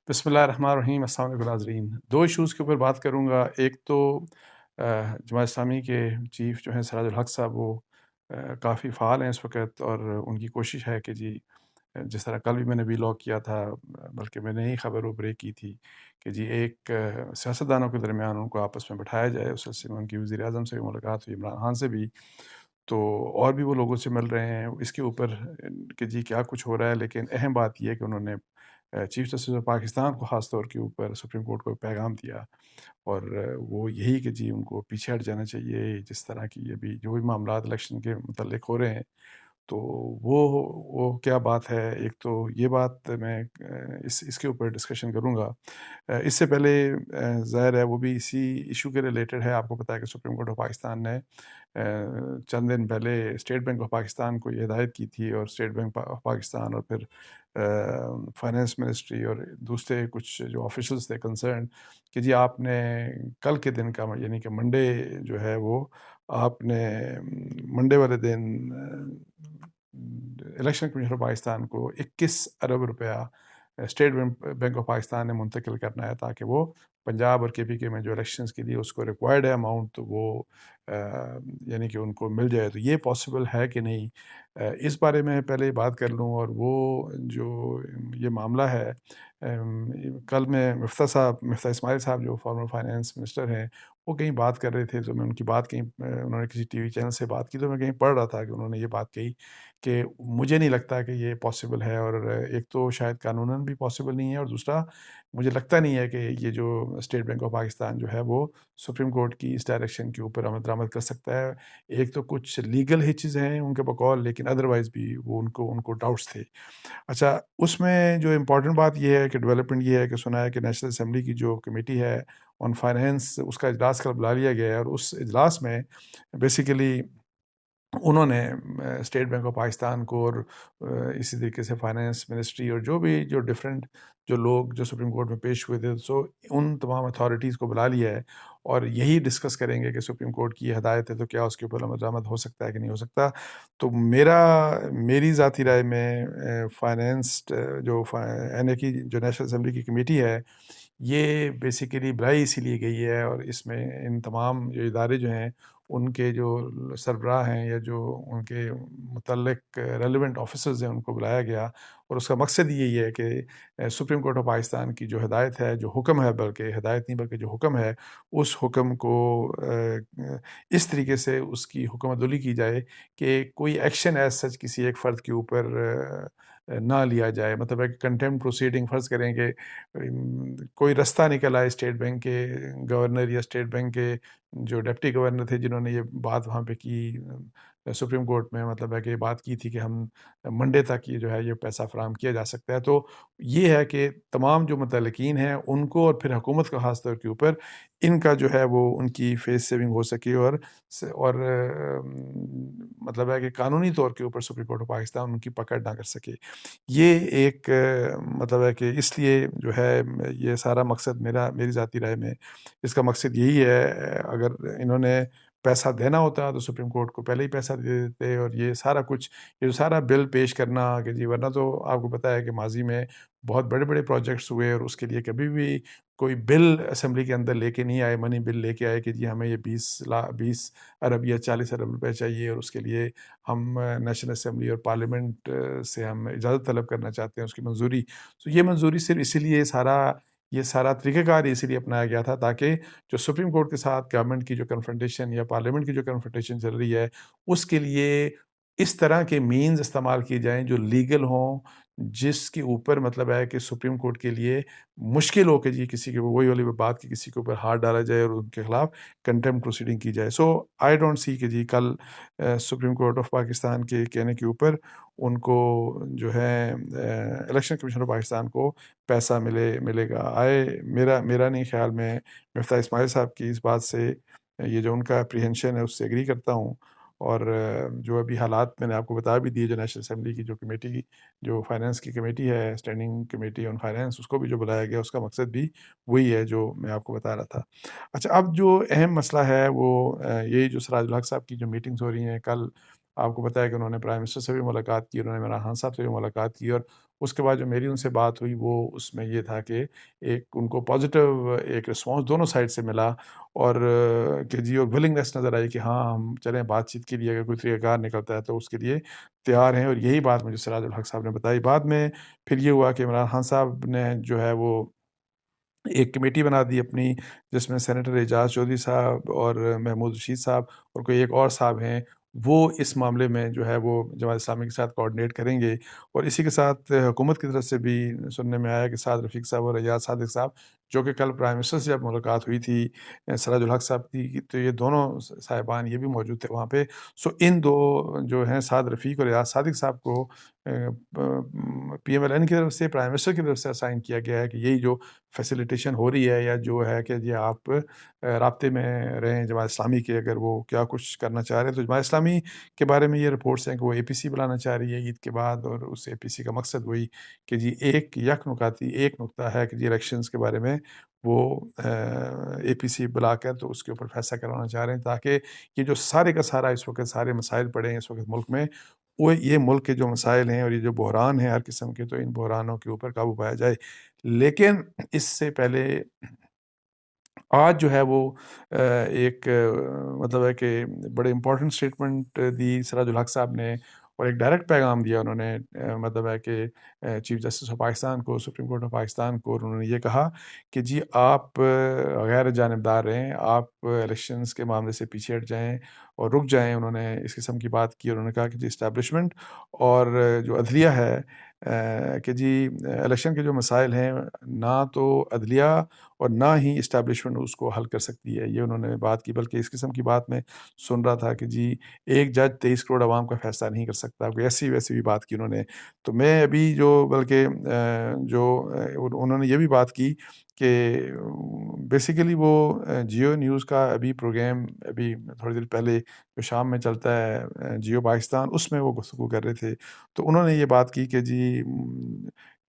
بسم اللہ الرحمن الرحیم۔ السلام علیکم ناظرین، دو ایشوز کے اوپر بات کروں گا۔ ایک تو جماعت اسلامی کے چیف جو ہیں سراج الحق صاحب، وہ کافی فعال ہیں اس وقت، اور ان کی کوشش ہے کہ جی جس طرح کل بھی میں نے وی لاگ کیا تھا، بلکہ میں نے ہی خبر وہ بریک کی تھی کہ جی ایک سیاستدانوں کے درمیان ان کو آپس میں بٹھایا جائے۔ اس سلسلے میں ان کی وزیر اعظم سے بھی ملاقات ہوئی، عمران خان سے بھی، تو اور بھی وہ لوگوں سے مل رہے ہیں اس کے اوپر کہ جی کیا کچھ ہو رہا ہے۔ لیکن اہم بات یہ ہے کہ انہوں نے چیف جسٹس آف پاکستان کو خاص طور کے اوپر سپریم کورٹ کو پیغام دیا، اور وہ یہی کہ جی ان کو پیچھے ہٹ جانا چاہیے۔ جس طرح کی یہ بھی جو بھی معاملات الیکشن کے متعلق ہو رہے ہیں، تو وہ کیا بات ہے۔ ایک تو یہ بات میں اس کے اوپر ڈسکشن کروں گا۔ اس سے پہلے ظاہر ہے وہ بھی اسی ایشو کے ریلیٹڈ ہے۔ آپ کو پتہ ہے کہ سپریم کورٹ آف پاکستان نے چند دن پہلے اسٹیٹ بینک آف پاکستان کو یہ ہدایت کی تھی، اور اسٹیٹ بینک آف پاکستان اور پھر فائنانس منسٹری اور دوسرے کچھ جو آفیشلز تھے کنسرن، کہ جی آپ نے کل کے دن کا یعنی کہ منڈے جو ہے، وہ آپ نے منڈے والے دن الیکشن کمیشن آف پاکستان کو 21 ارب روپیہ اسٹیٹ بینک آف پاکستان نے منتقل کرنا ہے، تاکہ وہ پنجاب اور کے پی کے میں جو الیکشنز کے لیے اس کو ریکوائرڈ ہے اماؤنٹ، تو وہ یعنی کہ ان کو مل جائے۔ تو یہ پاسبل ہے کہ نہیں، اس بارے میں پہلے بات کر لوں۔ اور وہ جو یہ معاملہ ہے، کل میں مفتاح اسماعیل صاحب جو فارمر فائنانس منسٹر ہیں، وہ کہیں بات کر رہے تھے، تو میں ان کی بات کہیں انہوں نے کسی ٹی وی چینل سے بات کی، تو میں کہیں پڑھ رہا تھا کہ انہوں نے یہ بات کہی کہ مجھے نہیں لگتا کہ یہ پاسبل ہے، اور ایک تو شاید قانوناً بھی پاسبل نہیں ہے، اور دوسرا مجھے لگتا نہیں ہے کہ یہ جو اسٹیٹ بینک آف پاکستان جو ہے وہ سپریم کورٹ کی اس ڈائریکشن کے اوپر عمل درآمد کر سکتا ہے۔ ایک تو کچھ لیگل ہچز ہیں ان کے بقول، لیکن ادروائز بھی وہ ان کو ڈاؤٹس تھے۔ اچھا، اس میں جو امپورٹنٹ بات یہ ہے کہ ڈیولپمنٹ یہ ہے کہ سنا ہے کہ نیشنل اسمبلی کی جو کمیٹی ہے آن فائنینس، اس کا اجلاس کل بلا لیا گیا ہے، اور اس اجلاس میں بیسیکلی انہوں نے اسٹیٹ بینک آف پاکستان کو اور اسی طریقے سے فائنانس منسٹری اور جو ڈفرینٹ جو لوگ جو سپریم کورٹ میں پیش ہوئے تھے، ان تمام اتھارٹیز کو بلا لیا ہے، اور یہی ڈسکس کریں گے کہ سپریم کورٹ کی ہدایت ہے تو کیا اس کے اوپر عمل درآمد ہو سکتا ہے کہ نہیں ہو سکتا۔ تو میری ذاتی رائے میں فائنانس جو این اے کی جو نیشنل اسمبلی کی کمیٹی ہے، یہ بیسیکلی بلائی اسی لیے گئی ہے، اور اس میں ان تمام جو ادارے جو ہیں ان کے جو سربراہ ہیں یا جو ان کے متعلق ریلیونٹ آفیسرز ہیں ان کو بلایا گیا، اور اس کا مقصد یہی ہے کہ سپریم کورٹ آف پاکستان کی جو ہدایت ہے، جو حکم ہے، بلکہ ہدایت نہیں بلکہ جو حکم ہے، اس حکم کو اس طریقے سے اس کی حکم عدولی کی جائے کہ کوئی ایکشن ایز سچ کسی ایک فرد کے اوپر نہ لیا جائے۔ مطلب ہے کہ کنٹمپٹ پروسیڈنگ فرض کریں کہ کوئی رستہ نکل آئے اسٹیٹ بینک کے گورنر یا اسٹیٹ بینک کے جو ڈپٹی گورنر تھے، جنہوں نے یہ بات وہاں پہ کی سپریم کورٹ میں، مطلب ہے کہ یہ بات کی تھی کہ ہم منڈے تک یہ جو ہے یہ پیسہ فراہم کیا جا سکتا ہے۔ تو یہ ہے کہ تمام جو متعلقین ہیں ان کو، اور پھر حکومت کا خاص طور کے اوپر، ان کا جو ہے وہ ان کی فیس سیونگ ہو سکے، اور مطلب ہے کہ قانونی طور کے اوپر سپریم کورٹ آف پاکستان ان کی پکڑ نہ کر سکے۔ یہ ایک مطلب ہے کہ اس لیے جو ہے یہ سارا مقصد میری ذاتی رائے میں اس کا مقصد یہی ہے۔ اگر انہوں نے پیسہ دینا ہوتا تو سپریم کورٹ کو پہلے ہی پیسہ دے دیتے، اور یہ سارا کچھ، یہ جو سارا بل پیش کرنا کہ جی، ورنہ تو آپ کو پتہ ہے کہ ماضی میں بہت بڑے بڑے پروجیکٹس ہوئے، اور اس کے لیے کبھی بھی کوئی بل اسمبلی کے اندر لے کے نہیں آئے، منی بل لے کے آئے کہ جی ہمیں یہ 20 ارب یا 40 ارب روپے چاہیے، اور اس کے لیے ہم نیشنل اسمبلی اور پارلیمنٹ سے ہم اجازت طلب کرنا چاہتے ہیں اس کی منظوری۔ تو یہ منظوری صرف اسی لیے یہ سارا طریقہ کار اسی لیے اپنایا گیا تھا تاکہ جو سپریم کورٹ کے ساتھ گورنمنٹ کی جو کنفرنٹیشن یا پارلیمنٹ کی جو کنفرنٹیشن چل رہی ہے، اس کے لیے اس طرح کے مینز استعمال کیے جائیں جو لیگل ہوں، جس کے اوپر مطلب ہے کہ سپریم کورٹ کے لیے مشکل ہو کہ جی کسی کے وہی والی بات کہ کسی کے اوپر ہاتھ ڈالا جائے اور ان کے خلاف کنٹمپٹ پروسیڈنگ کی جائے۔ سو آئی ڈونٹ سی کہ جی کل سپریم کورٹ آف پاکستان کے کہنے کے اوپر ان کو جو ہے الیکشن کمیشن آف پاکستان کو پیسہ ملے گا۔ میرا نہیں خیال، میں مفتاح اسماعیل صاحب کی اس بات سے، یہ جو ان کا اپریہنشن ہے اس سے ایگری کرتا ہوں، اور جو ابھی حالات میں نے آپ کو بتا بھی دیے، جو نیشنل اسمبلی کی جو کمیٹی، جو فائنانس کی کمیٹی ہے، اسٹینڈنگ کمیٹی آن فائنانس، اس کو بھی جو بلایا گیا اس کا مقصد بھی وہی ہے جو میں آپ کو بتا رہا تھا۔ اچھا، اب جو اہم مسئلہ ہے وہ یہی جو سراج الحق صاحب کی جو میٹنگز ہو رہی ہیں کل، آپ کو پتہ ہے کہ انہوں نے پرائم منسٹر سے بھی ملاقات کی، انہوں نے عمران خان صاحب سے بھی ملاقات کی، اور اس کے بعد جو میری ان سے بات ہوئی وہ اس میں یہ تھا کہ ایک ان کو پازیٹیو ایک رسپانس دونوں سائڈ سے ملا، اور کہ جی اور ولنگنیس نظر آئی کہ ہاں ہم چلیں بات چیت کے لیے، اگر کوئی طریقہ کار نکلتا ہے تو اس کے لیے تیار ہیں، اور یہی بات مجھے سراج الحق صاحب نے بتائی۔ بعد میں پھر یہ ہوا کہ عمران خان صاحب نے جو ہے وہ ایک کمیٹی بنا دی اپنی، جس میں سینیٹر اعجاز چودھری صاحب اور محمود رشید صاحب اور کوئی ایک اور صاحب ہیں، وہ اس معاملے میں جو ہے وہ جماعت اسلامی کے ساتھ کوآرڈینیٹ کریں گے، اور اسی کے ساتھ حکومت کی طرف سے بھی سننے میں آیا کہ سعد رفیق صاحب اور ایاز صادق صاحب، جو کہ کل پرائم منسٹر سے جب ملاقات ہوئی تھی سراج الحق صاحب کی، تو یہ دونوں صاحبان یہ بھی موجود تھے وہاں پہ۔ سو ان دو جو ہیں سعد رفیق اور ایاز صادق صاحب کو پی ایم ایل این کی طرف سے، پرائم منسٹر کی طرف سے اسائن کیا گیا ہے کہ یہی جو فیسیلیٹیشن ہو رہی ہے، یا جو ہے کہ جی آپ رابطے میں رہیں جماعت اسلامی کے، اگر وہ کیا کچھ کرنا چاہ رہے ہیں، تو جماعت اسلامی کے بارے میں یہ رپورٹس ہیں کہ وہ اے پی سی بلانا چاہ رہی ہے عید کے بعد، اور اس اے پی سی کا مقصد وہی کہ جی ایک یک نکاتی ایک نقطہ ہے کہ جی الیکشنز کے بارے میں وہ اے پی سی بلا کر تو اس کے اوپر فیصلہ کروانا چاہ رہے ہیں، تاکہ یہ جو سارے کا سارا اس وقت سارے مسائل پڑے ہیں اس وقت ملک میں، وہ یہ ملک کے جو مسائل ہیں اور یہ جو بحران ہیں ہر قسم کے، تو ان بحرانوں کے اوپر قابو پایا جائے۔ لیکن اس سے پہلے آج جو ہے وہ ایک مطلب ہے کہ بڑے امپورٹنٹ سٹیٹمنٹ دی سراج الحق صاحب نے، اور ایک ڈائریکٹ پیغام دیا انہوں نے، مطلب ہے کہ چیف جسٹس آف پاکستان کو، سپریم کورٹ آف پاکستان کو، اور انہوں نے یہ کہا کہ جی آپ غیر جانبدار رہیں، آپ الیکشنز کے معاملے سے پیچھے ہٹ جائیں اور رک جائیں۔ انہوں نے اس قسم کی بات کی، اور انہوں نے کہا کہ جی اسٹیبلشمنٹ اور جو عدلیہ ہے کہ جی الیکشن کے جو مسائل ہیں، نہ تو عدلیہ اور نہ ہی اسٹیبلشمنٹ اس کو حل کر سکتی ہے، یہ انہوں نے بات کی۔ بلکہ اس قسم کی بات میں سن رہا تھا کہ جی ایک جج 23 کروڑ عوام کا فیصلہ نہیں کر سکتا، کوئی ایسی ویسی بھی بات کی انہوں نے۔ تو میں ابھی جو بلکہ انہوں نے یہ بھی بات کی کہ بیسیکلی وہ جیو نیوز کا ابھی پروگرام ابھی تھوڑی دیر پہلے جو شام میں چلتا ہے جیو پاکستان، اس میں وہ گفتگو کر رہے تھے، تو انہوں نے یہ بات کی کہ جی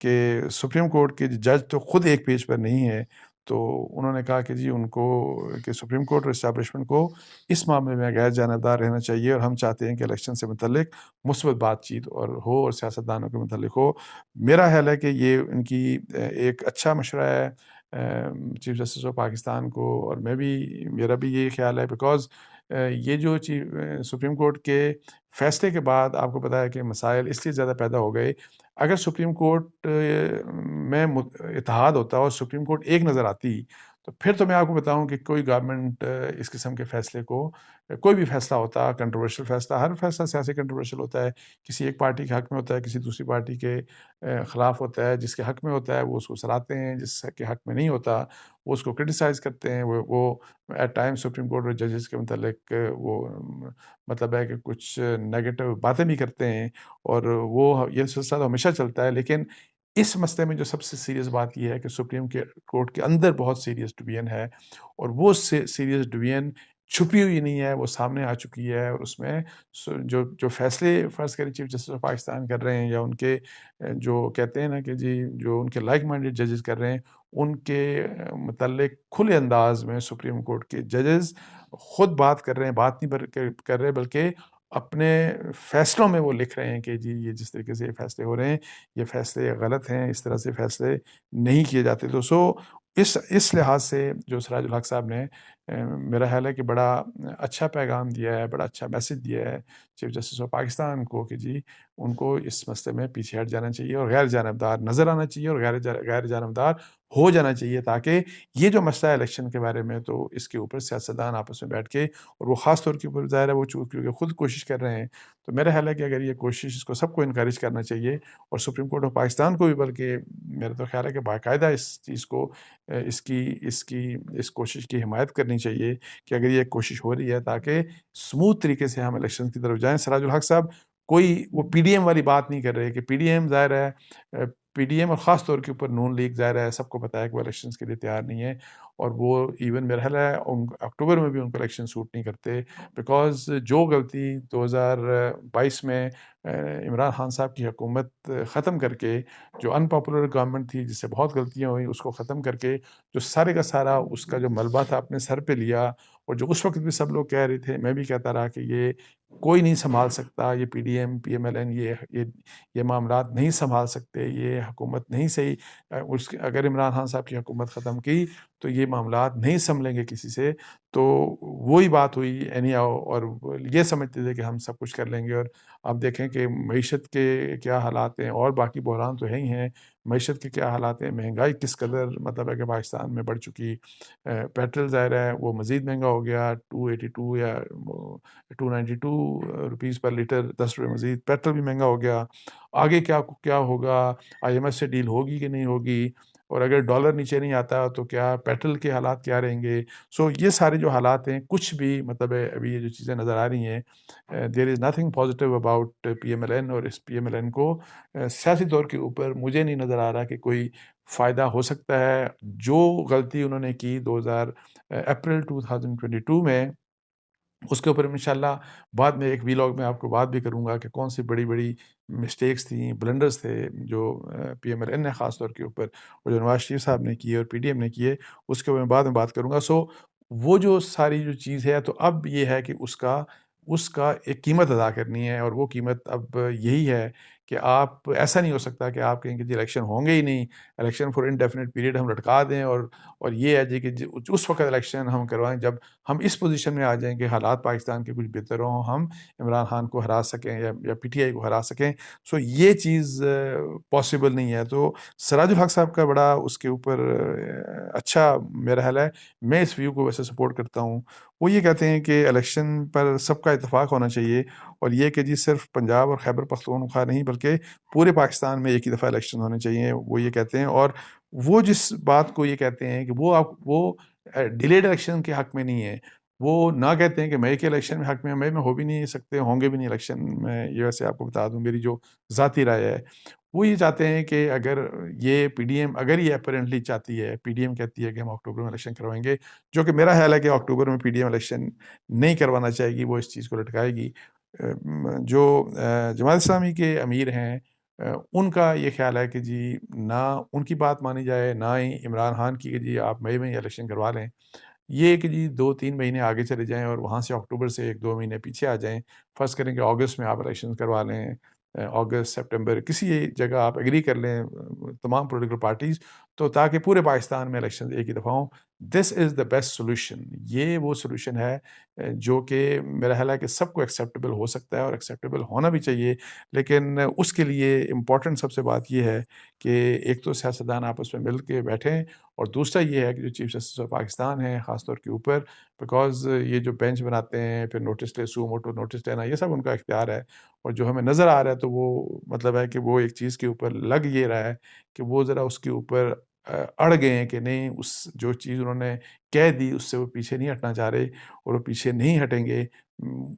کہ سپریم کورٹ کے جج تو خود ایک پیج پر نہیں ہے، تو انہوں نے کہا کہ جی ان کو کہ سپریم کورٹ اور اسٹیبلشمنٹ کو اس معاملے میں غیر جانبدار رہنا چاہیے، اور ہم چاہتے ہیں کہ الیکشن سے متعلق مثبت بات چیت اور سیاستدانوں کے متعلق ہو۔ میرا خیال ہے کہ یہ ان کی ایک اچھا مشورہ ہے چیف جسٹس آف پاکستان کو، اور میرا بھی یہ خیال ہے، بیکاز یہ جو سپریم کورٹ کے فیصلے کے بعد آپ کو پتہ ہے کہ مسائل اس لیے زیادہ پیدا ہو گئے۔ اگر سپریم کورٹ میں اتحاد ہوتا اور سپریم کورٹ ایک نظر آتی، تو پھر تو میں آپ کو بتاؤں کہ کوئی گورنمنٹ اس قسم کے فیصلے کو، کوئی بھی فیصلہ ہوتا، کنٹروورشل فیصلہ، ہر فیصلہ سیاسی کنٹروورشل ہوتا ہے، کسی ایک پارٹی کے حق میں ہوتا ہے، کسی دوسری پارٹی کے خلاف ہوتا ہے، جس کے حق میں ہوتا ہے وہ اس کو سراہتے ہیں، جس کے حق میں نہیں ہوتا وہ اس کو کرٹیسائز کرتے ہیں، وہ ایٹ ٹائم سپریم کورٹ اور ججز کے متعلق وہ مطلب ہے کہ کچھ نیگیٹو باتیں بھی کرتے ہیں، اور وہ یہ سلسلہ تو ہمیشہ چلتا ہے۔ لیکن اس مسئلے میں جو سب سے سیریس بات یہ ہے کہ سپریم کورٹ کے اندر بہت سیریس ڈویژن ہے، اور وہ سیریس ڈویژن چھپی ہوئی نہیں ہے، وہ سامنے آ چکی ہے، اور اس میں جو فیصلے فرض کریں چیف جسٹس آف پاکستان کر رہے ہیں، یا ان کے جو کہتے ہیں نا کہ جی جو ان کے لائک مائنڈیڈ ججز کر رہے ہیں، ان کے متعلق کھلے انداز میں سپریم کورٹ کے ججز خود بات کر رہے ہیں، بات نہیں کر رہے بلکہ اپنے فیصلوں میں وہ لکھ رہے ہیں کہ جی یہ جس طریقے سے یہ فیصلے ہو رہے ہیں یہ فیصلے غلط ہیں، اس طرح سے فیصلے نہیں کیے جاتے۔ تو اس لحاظ سے جو سراج الحق صاحب نے میرا خیال ہے کہ بڑا اچھا پیغام دیا ہے، بڑا اچھا میسج دیا ہے چیف جسٹس آف پاکستان کو کہ جی ان کو اس مسئلے میں پیچھے ہٹ جانا چاہیے، اور غیر جانبدار نظر آنا چاہیے، اور غیر جانبدار ہو جانا چاہیے، تاکہ یہ جو مسئلہ ہے الیکشن کے بارے میں، تو اس کے اوپر سیاستدان آپس میں بیٹھ کے، اور وہ خاص طور کے اوپر ظاہر ہے وہ کیونکہ خود کوشش کر رہے ہیں، تو میرا خیال ہے کہ اگر یہ کوشش، اس کو سب کو انکریج کرنا چاہیے، اور سپریم کورٹ آف پاکستان کو بھی، بلکہ میرا تو خیال ہے کہ باقاعدہ اس چیز کو اس کوشش کی حمایت کرنی چاہیے کہ اگر یہ کوشش ہو رہی ہے تاکہ سموتھ طریقے سے ہم الیکشن کی طرف جائیں۔ سراج الحق صاحب کوئی وہ پی ڈی ایم والی بات نہیں کر رہے کہ پی ڈی ایم ظاہر ہے پی ڈی ایم اور خاص طور کے اوپر نون لیگ ظاہر ہے سب کو پتہ ہے کہ وہ الیکشنز کے لیے تیار نہیں ہے، اور وہ ایون میرا خیال ہے اکتوبر میں بھی ان کو الیکشن سوٹ نہیں کرتے، بیکاز جو غلطی 2022 میں عمران خان صاحب کی حکومت ختم کر کے، جو ان پاپولر گورنمنٹ تھی جس سے بہت غلطیاں ہوئیں، اس کو ختم کر کے جو سارے کا سارا اس کا جو ملبہ تھا اپنے سر پہ لیا، اور جو اس وقت بھی سب لوگ کہہ رہے تھے، میں بھی کہتا رہا کہ یہ کوئی نہیں سنبھال سکتا، یہ PDM P M L N یہ معاملات نہیں سنبھال سکتے، یہ حکومت نہیں صحیح، اگر عمران خان صاحب کی حکومت ختم کی تو یہ معاملات نہیں سنبھلیں گے کسی سے، تو وہی بات ہوئی اینی ہاؤ، اور یہ سمجھتے تھے کہ ہم سب کچھ کر لیں گے، اور آپ دیکھیں کہ معیشت کے کیا حالات ہیں، اور باقی بحران تو ہے ہی ہیں، معیشت کے کیا حالات ہیں، مہنگائی کس قدر مطلب ہے کہ پاکستان میں بڑھ چکی، پیٹرول ظاہر ہے وہ مزید مہنگا ہو گیا، 282 یا 292 روپیز پر لیٹر، 10 روپے مزید پیٹرول بھی مہنگا ہو گیا، آگے کیا کیا ہوگا، آئی ایم ایف سے ڈیل ہوگی کہ نہیں ہوگی، اور اگر ڈالر نیچے نہیں آتا تو کیا پیٹرول کے حالات کیا رہیں گے، یہ سارے جو حالات ہیں کچھ بھی مطلب ہے ابھی یہ جو چیزیں نظر آ رہی ہیں، there is nothing positive about P M L N, اور اس پی ایم ایل این کو سیاسی طور کے اوپر مجھے نہیں نظر آ رہا کہ کوئی فائدہ ہو سکتا ہے۔ جو غلطی انہوں نے کی اپریل 2022 میں، اس کے اوپر انشاءاللہ بعد میں ایک ویلاگ میں آپ کو بات بھی کروں گا کہ کون سی بڑی بڑی مسٹیکس تھیں، بلنڈرز تھے جو پی ایم ایل این نے خاص طور کے اوپر، اور جو نواز شریف صاحب نے کیے اور پی ڈی ایم نے کیے، اس کے اوپر میں بعد میں بات کروں گا۔ وہ جو ساری جو چیز ہے، تو اب یہ ہے کہ اس کا ایک قیمت ادا کرنی ہے، اور وہ قیمت اب یہی ہے کہ آپ ایسا نہیں ہو سکتا کہ آپ کہیں کہ جی الیکشن ہوں گے ہی نہیں، الیکشن فور انڈیفینٹ پیریڈ ہم لٹکا دیں، اور یہ ہے جی کہ اس وقت الیکشن ہم کروائیں جب ہم اس پوزیشن میں آ جائیں کہ حالات پاکستان کے کچھ بہتر ہوں، ہم عمران خان کو ہرا سکیں یا پی ٹی آئی کو ہرا سکیں، یہ چیز پاسبل نہیں ہے۔ تو سراج الحق صاحب کا بڑا اس کے اوپر اچھا میرا حل ہے، میں اس ویو کو ویسے سپورٹ کرتا ہوں۔ وہ یہ کہتے ہیں کہ الیکشن پر سب کا اتفاق ہونا چاہیے، اور یہ کہ جی صرف پنجاب اور خیبر پختونخوا نہیں بلکہ پورے پاکستان میں ایک ہی دفعہ الیکشن ہونے چاہیے، وہ یہ کہتے ہیں۔ اور وہ جس بات کو یہ کہتے ہیں کہ وہ ڈیلیڈ الیکشن کے حق میں نہیں ہے، وہ نہ کہتے ہیں کہ مئی کے الیکشن میں حق میں، مئی میں ہو بھی نہیں سکتے، ہوں گے بھی نہیں الیکشن میں، یہ ویسے آپ کو بتا دوں میری جو ذاتی رائے ہے، وہ یہ چاہتے ہیں کہ اگر یہ پی ڈی ایم اگر یہ اپیرنٹلی چاہتی ہے، پی ڈی ایم کہتی ہے کہ ہم اکتوبر میں الیکشن کروائیں گے، جو کہ میرا خیال ہے کہ اکتوبر میں پی ڈی ایم الیکشن نہیں کروانا چاہے گی، وہ اس چیز کو لٹکائے گی۔ جو جماعت اسلامی کے امیر ہیں، ان کا یہ خیال ہے کہ جی نہ ان کی بات مانی جائے، نہ ہی عمران خان کی کہ جی آپ مئی میں الیکشن کروا لیں، یہ کہ جی 2-3 مہینے آگے چلے جائیں، اور وہاں سے اکتوبر سے 1-2 مہینے پیچھے آ جائیں، فرض کریں کہ اگست میں آپ الیکشن کروا لیں، اگست سپٹمبر کسی جگہ آپ ایگری کر لیں تمام پولیٹیکل پارٹیز، تو تاکہ پورے پاکستان میں الیکشن ایک ہی دفعہ ہوں۔ دس از دا بیسٹ سولوشن، یہ وہ سولوشن ہے جو کہ میرا خیال ہے کہ سب کو ایکسیپٹیبل ہو سکتا ہے، اور ایکسیپٹیبل ہونا بھی چاہیے، لیکن اس کے لیے امپورٹنٹ سب سے بات یہ ہے کہ ایک تو سیاستدان آپس میں مل کے بیٹھیں، اور دوسرا یہ ہے کہ جو چیف جسٹس آف پاکستان ہے خاص طور کے اوپر، بیکاز یہ جو بینچ بناتے ہیں پھر نوٹس لے سو موٹو نوٹس لینا، یہ سب ان کا اختیار ہے، اور جو ہمیں نظر آ رہا ہے تو وہ مطلب ہے کہ وہ ایک چیز کے اوپر لگ یہ رہا ہے کہ وہ ذرا اس کے اوپر اڑ گئے ہیں کہ نہیں، اس جو چیز انہوں نے کہہ دی اس سے وہ پیچھے نہیں ہٹنا چاہ رہے، اور وہ پیچھے نہیں ہٹیں گے۔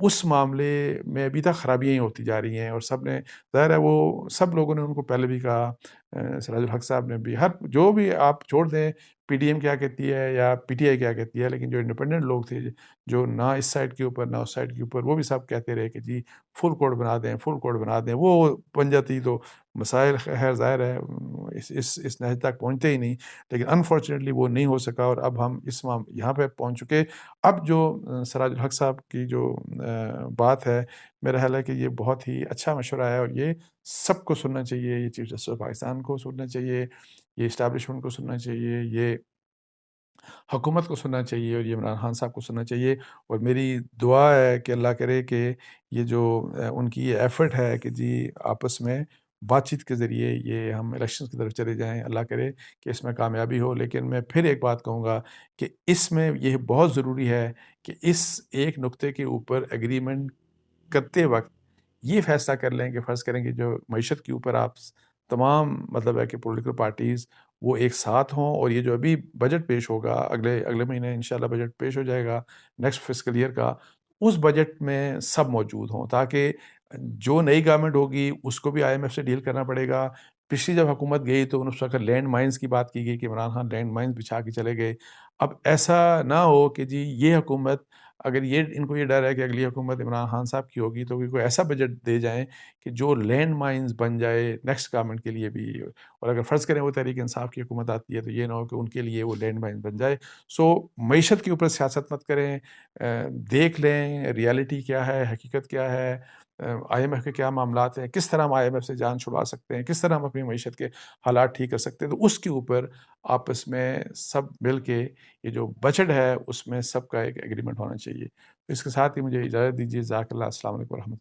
اس معاملے میں ابھی تک خرابیاں ہی ہوتی جا رہی ہیں، اور سب نے ظاہر ہے وہ سب لوگوں نے ان کو پہلے بھی کہا، سراج الحق صاحب نے بھی، ہر جو بھی آپ چھوڑ دیں پی ڈی ایم کیا کہتی ہے یا پی ٹی آئی کیا کہتی ہے، لیکن جو انڈیپینڈنٹ لوگ تھے جو نہ اس سائڈ کے اوپر نہ اس سائڈ کے اوپر، وہ بھی سب کہتے رہے کہ جی فل کوڈ بنا دیں، فل کوڈ بنا دیں، وہ بن جاتی تو مسائل خیر ظاہر ہے اس نہج تک پہنچتے ہی نہیں، لیکن انفارچونیٹلی وہ نہیں ہو سکا، اور اب ہم یہاں پہ پہنچ چکے۔ اب جو سراج الحق صاحب کی جو بات ہے، میرا خیال ہے کہ یہ بہت ہی اچھا مشورہ ہے، اور یہ سب کو سننا چاہیے، یہ چیف جسٹس آف پاکستان کو سننا چاہیے، یہ اسٹیبلشمنٹ کو سننا چاہیے، یہ حکومت کو سننا چاہیے، اور یہ عمران خان صاحب کو سننا چاہیے، اور میری دعا ہے کہ اللہ کرے کہ یہ جو ان کی یہ ایفرٹ ہے کہ جی آپس میں بات چیت کے ذریعے یہ ہم الیکشنز کی طرف چلے جائیں، اللہ کرے کہ اس میں کامیابی ہو۔ لیکن میں پھر ایک بات کہوں گا کہ اس میں یہ بہت ضروری ہے کہ اس ایک نقطے کے اوپر ایگریمنٹ کرتے وقت یہ فیصلہ کر لیں کہ فرض کریں کہ جو معیشت کے اوپر آپ تمام مطلب ہے کہ پولیٹیکل پارٹیز وہ ایک ساتھ ہوں، اور یہ جو ابھی بجٹ پیش ہوگا اگلے مہینے انشاءاللہ بجٹ پیش ہو جائے گا نیکسٹ فسکل ایئر کا، اس بجٹ میں سب موجود ہوں، تاکہ جو نئی گورنمنٹ ہوگی اس کو بھی آئی ایم ایف سے ڈیل کرنا پڑے گا، پچھلی جب حکومت گئی تو اس وقت لینڈ مائنس کی بات کی گئی کہ عمران خان لینڈ مائنس بچھا کے چلے گئے. اب ایسا نہ ہو کہ جی یہ حکومت، اگر ان کو یہ ڈر ہے کہ اگلی حکومت عمران خان صاحب کی ہوگی تو کوئی ایسا بجٹ دے جائیں کہ جو لینڈ مائنس بن جائے نیکسٹ گورنمنٹ کے لیے بھی. اور اگر فرض کریں وہ تحریک انصاف کی حکومت آتی ہے تو یہ نہ ہو کہ ان کے لیے وہ لینڈ مائنس بن جائے. سو معیشت کے اوپر سیاست مت کریں، دیکھ لیں ریالٹی کیا ہے، حقیقت کیا ہے، آئی ایم ایف کے کیا معاملات ہیں، کس طرح ہم آئی ایم ایف سے جان چھڑوا سکتے ہیں، کس طرح ہم اپنی معیشت کے حالات ٹھیک کر سکتے ہیں. تو اس کے اوپر آپس میں سب مل کے یہ جو بجٹ ہے اس میں سب کا ایک ایگریمنٹ ہونا چاہیے. تو اس کے ساتھ ہی مجھے اجازت دیجیے. جزاک اللہ. السلام علیکم ورحمۃ اللہ.